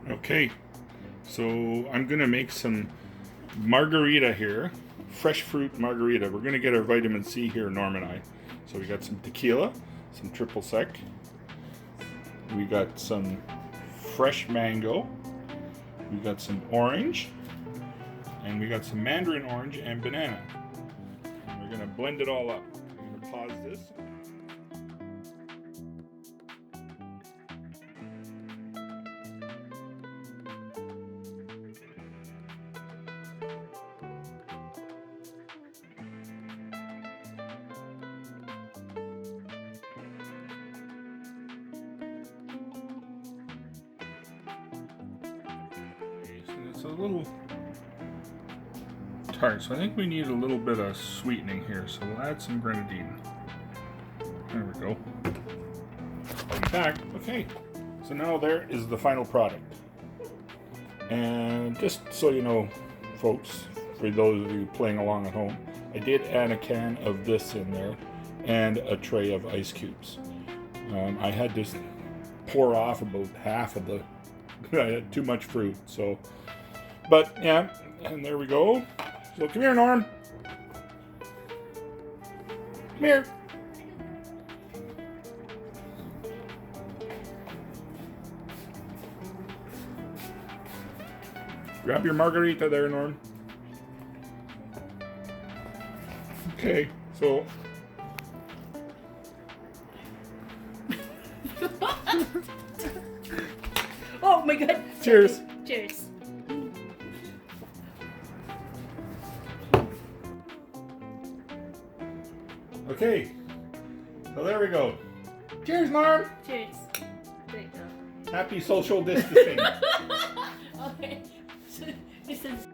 Okay, so I'm gonna make some margarita here, fresh fruit margarita. We're gonna get our vitamin C here, Norm and I. So we got some tequila, some triple sec. We got some fresh mango. We got some orange, and we got some mandarin orange and banana. And we're gonna blend it all up. I'm gonna pause this. It's a little tart, so I think we need a little bit of sweetening here. So we'll add some grenadine. There we go. I'll be back. Okay, so now there is the final product. And just so you know, folks, for those of you playing along at home, I did add a can of this in there and a tray of ice cubes. I had to pour off about half of the. I had too much fruit, so. But yeah, and there we go. So come here, Norm. Come here. Grab your margarita there, Norm. Okay, so. Oh my god. Cheers. Cheers. Okay, so there we go. Cheers, Norm. Cheers. There you go. Happy social distancing. Okay. So, this is